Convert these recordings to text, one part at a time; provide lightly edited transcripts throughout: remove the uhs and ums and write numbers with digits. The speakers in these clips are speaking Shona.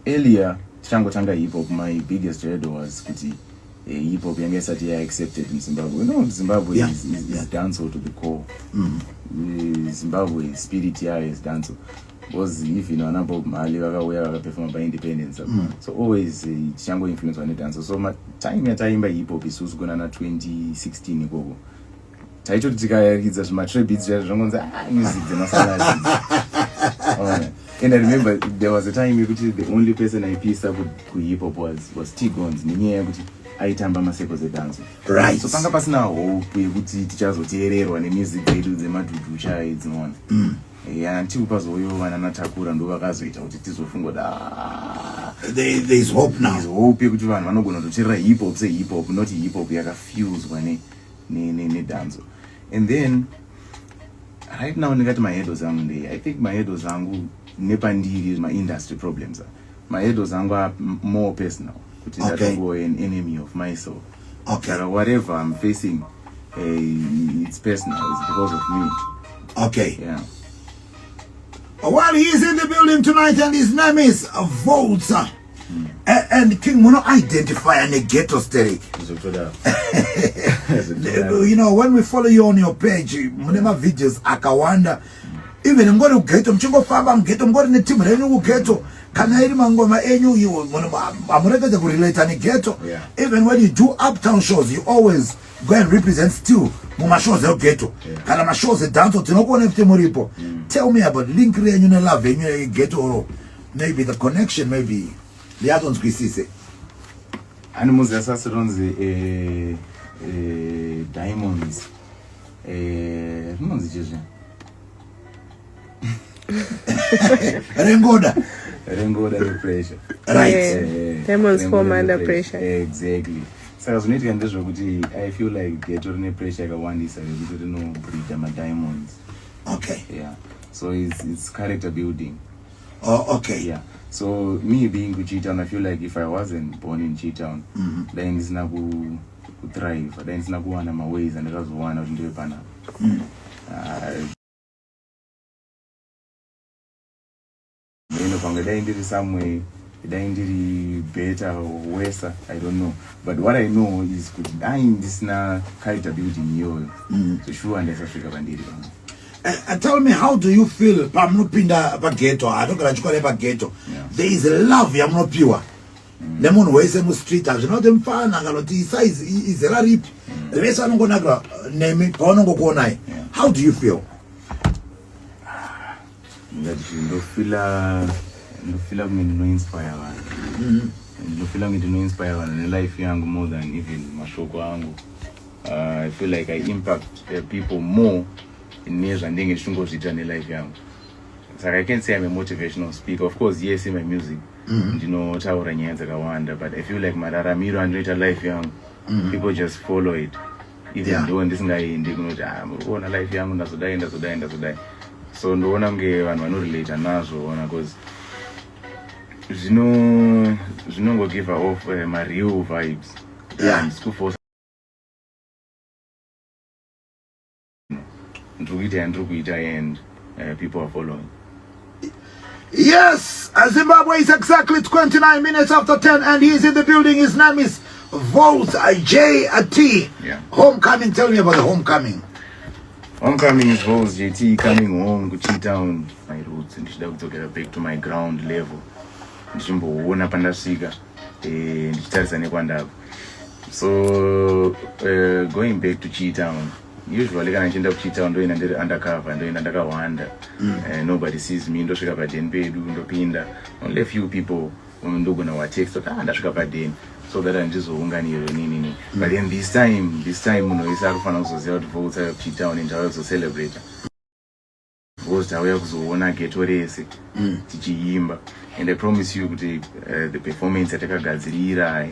earlier tichangotanga hip hop, my biggest hurdle was kuti hip hop yange isati accepted in Zimbabwe. You know, Zimbabwe is dancehall to the core. Zimbabwe spirit is dancehall. Was even a number of Mali were performed by independence. So always Chango influence on the dance. So my time by hip hop is going on 2016 go. Taito Tika is my tributes music. And I remember there was a time the only person I pieced up with hip hop was T-Guns. I tamba maseko ze dance. Right. So panga pasina hope yekuti tichazoteererwa nemusic dzedu dzemadudu chai dzinoona. Yeah, until pazoyo vananatakura ndo vakazoita kuti tizofunga there is hope now. There is hope yekuti vanhu vanogona kutoteerera hip hop say hip hop, not hip hop yakafused ne dance. And then right now ndingati mahedo zangu ndei, I think mahedo zangu nepandiri my industry problems. Mahedo zangu are more personal. Okay. An enemy of myself. Okay. Whatever I'm facing, it's personal. It's because of me. Okay. Yeah. Well, he is in the building tonight, and his name is Volts. And King Mono identify and a ghetto steric. You know, when we follow you on your page, whenever videos, Akawanda, even I'm going to get them, Chingo Fabam, get them, going to team, and ghetto. Can I remember my annual you? I'm ready to relate and ghetto. Even when you do uptown shows, you always go and represent still. Mama shows the ghetto. Can I shows the dance to no one if Moripo? Tell me about link and you love and ghetto. Maybe the connection, maybe the other ones we see. Animals assassins, diamonds. Rengoda under pressure. Right. Diamonds form under pressure. Exactly. So I feel like ghetto under pressure one is no breed diamonds. Okay. Yeah. So it's character building. Oh, okay. Yeah. So me being to Cheetown, I feel like if I wasn't born in Cheetown, then it's not to thrive. Then it's not go on my ways, and it was one out into the panel. Some way, better or worse, I don't know. But what I know is good. I'm this na character building you. So sure, and Africa bandiri. Tell me, how do you feel? Pamnupinda ghetto. I don't know ghetto. There is love. I'm not pure. Lemon ways in the street. I'm not them fan. I'm not the size. Is a rip. The rest I'm gonna go name it. How do you feel? That you feel me no inspire one. You feel me to no inspire one in life young more than even mashoko angu. I feel like I impact people more in years and then it's in life young. So I can say I'm a motivational speaker. Of course, yes, in my music. You know, but I feel like Madara Miro and Rita Life Young, people just follow it. Even doing this guy in the life young, that's die. So no one no relate nazo because you know go give her off my real vibes. School for and people are following. Yes, Zimbabwe is exactly 29 minutes after 10 and he's in the building. His name is Volts JT. Homecoming, tell me about the homecoming. Homecoming is Volts JT coming home to Cheetown, my roots, and to get back to my ground level. So going back to Cheetown, usually when I end up Cheetown doing undercover and doing undercover nobody sees me. Only a few people text so that I'm just but then this time it's also votes Cheetown and also celebrate. And I promise you the performance at Gazira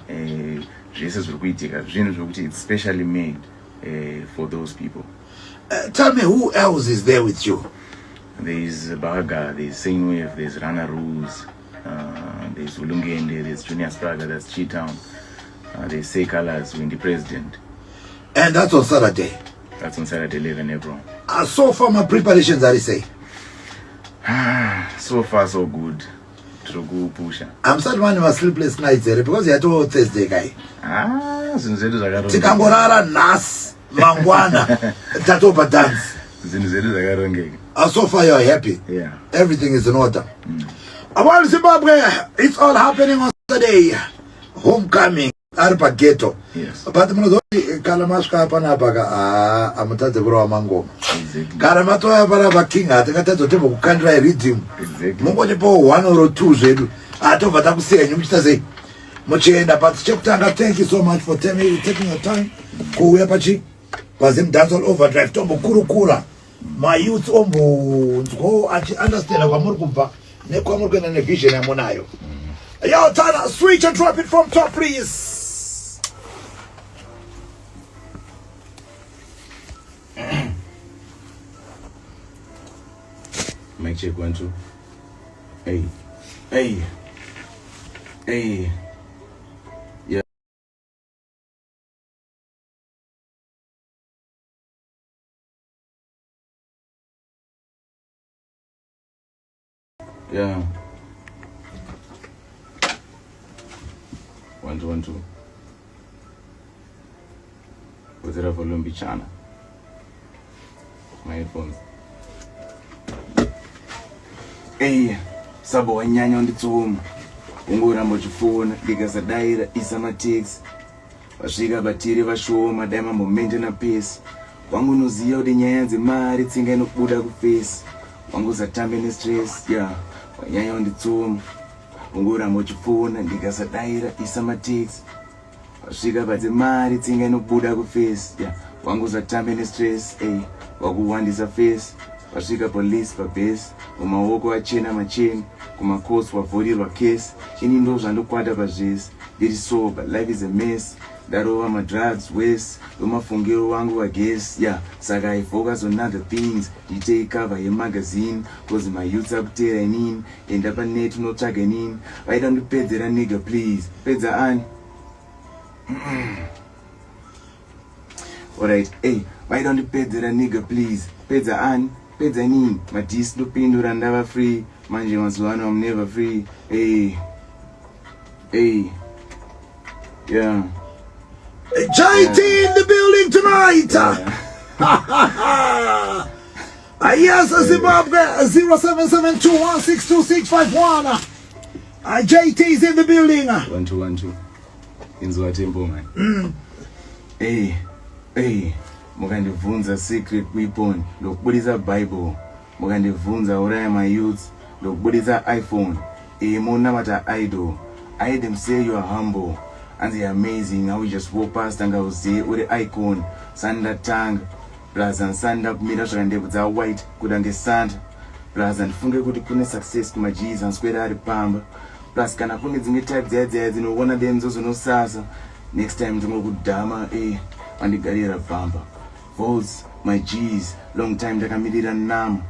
and it's specially made for those people. Tell me, who else is there with you? There's Baga, there's Sainwave, there's Rana Rose, there's Ulungende, there's Junior Spraga, that's Cheetown, there's Say Colors, Windy President. And that's on Saturday? That's on Saturday, 11 April. So far, my preparations, I say? So far, so good. Trokupusha. I'm starting one my sleepless nights here because you had to Thursday guy. Zvinhu zvedu zvakaronga. Tikangorara nhasi mangwana tatopa dance. Zvinhu zvedu zvakarongeka. So far you're happy. Yeah. Everything is in order. Well, Zimbabwe, it's all happening on Saturday. Homecoming. Arpa ghetto. Yes. But mnozoti kalamashka hapana paka amutadze kurowa mangoma. Exactly. Kalamato hapana pakinga atakatadze tembo kukandira rhythm. Exactly. Mungoje po 1 or 2 zvedu. Atobva takusenyu muchita sei. Muchienda but chekutanga, thank you so much for taking your time. Kuuya pachi Pazim dance all overdrive tombo kurukura. My youth ombo nzgo achi understand kwa muri kubva nekwamuri kuenda nevision yamunayo. Yo Tana, switch and drop it from top please. Mic check 1 2. Hey. Hey. Hey. Yeah. Yeah. 1 2 1 2. What's it up for Lumbi Chana? My headphones. Hey, sabo wanyanya nditsuma. Ungoramba chifona ndikasadaira isa matex. Vasvika batiri vashoma dai mambomente na pace. Wangu noziya kuti nyaya dzemari tsinga inobuda kuface. Wangu zatambe nestress, yeah. Wanyanya nditsuma. Ungoramba chifona ndikasadaira isa matex. Vasvika badzemari tsinga inobuda kuface, yeah. Wangu zatambe nestress, hey. Wakuwandisa face. Vasvika police pabase, umaoko achena macheni, kumakosi wavhurirwa case. Ini ndo zvandokwata pazvese, ndiri sober, life is a mess. Darova madrugs waste, domafungiro wangu wagesi, yeah. Saka I focus on other things, nditei cover yemagazine, cause my youths akutera inini, enda panet unotsvaga inini. Vaida ndipedzera nigga please, pedza ani. Alright, hey, vaida ndipedzera nigga please, pedza ani. Pedza nini, madisi ndopindura ndava free, manje mazuwano I'm never free. Hey. Hey. Yeah. JT in the building tonight. Yes, Zimbabwe 0772162651. JT is in the building. 1 2 1 2. Inzwa tempo man. Hey. Hey. Mukandivunza secret weapon ndokubudisa Bible. Mukandivunza uraya my youth ndokubudisa iPhone. Mona mata idol. I heard them say you are humble and they are amazing. How we just walk past and go say uri icon sanda tang plus and sanda kumira zvakandebudza white kudange sanda plus and funge kuti kune success kuma Jesus kwera ari pamba plus kana kune dzimwe type dzaya dzinoona denzo zinosasa next time ndingokudhama wandigarira pamba. Votes, my G's, long time ndakamirira namo.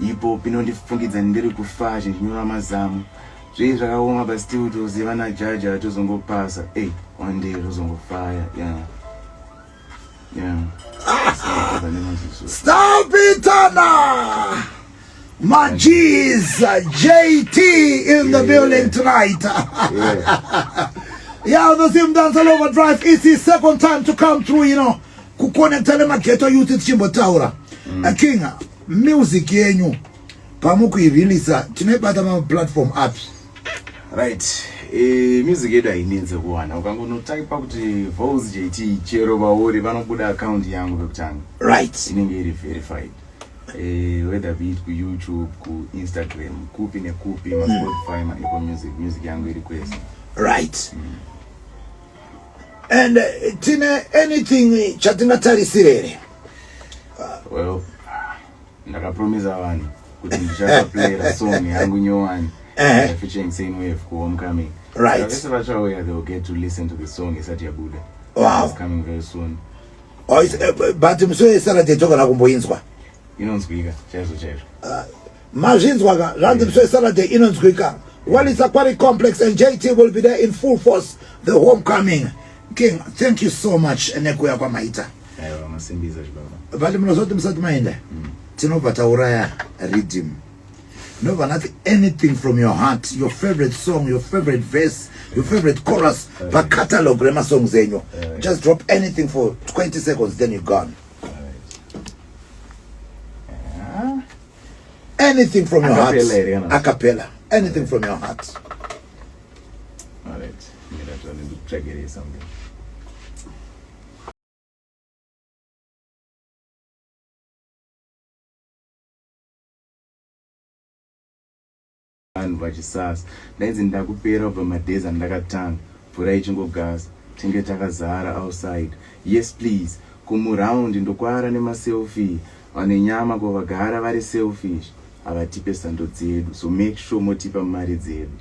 Ipo pinondifungidza ndiri kufasha ndinyora mazamu. Zvei zvakaoma but still toziva na judge atozongopasa. One day tozongofire, yeah. Yeah. Stop it, Anna! My G's, JT in the building tonight. Yeah, the Zim Dance All Overdrive. It's his second time to come through, you know. Kuconnecta nemageto youth chimbotaura. King, music yenyu pamukuireleasa tinobata platform apps. Right. Music yedu hainenze kuwana. Ukangonotypa kuti Vows JT chero vaori vanobuda account yangu pekutanga. Right. Inenge iri verified. Whether be it ku YouTube, ku Instagram, kupi nekupi, ma Spotify, ma Apple Music yangu iri kwese. Right. And tine anything chatingatarisirere? Well, ndakapromisa vanhu kuti ndichaplay a song yangu nyowani featuring Sane Wave ku Homecoming. Right. Vese vachauya they will get to listen to the song isati yabuda. Wow. It's coming very soon. Oh, but msoe Saturday toka nakumboinzwa. Inonzwika chaizvo. Mazvinzwa ka randi msoe Saturday inonzwika. Well, it's a quite complex and JT will be there in full force. The Homecoming. King, thank you so much. Nekuya kwa maita. Aiwa, masimbiza chibaba. Vale mnozoti msati maenda. Tinobva tauraya rhythm. Novanati, anything from your heart, your favorite song, your favorite verse, your favorite chorus, but catalog Rema songs zenyo. Just drop anything for 20 seconds, then you're gone. Anything from your heart. Acapella. Anything from your heart. Alright. Let me try to get something. Vanhu vachisasa ndainzi ndakupera kubva madhezi andakatanga mvura ichingogasa tinge takazara outside. Yes please, kumuraundi ndokwara nemaselfie vane nyama kovagara vari selfish havatipe sando dzedu, so make sure motipa mari dzedu.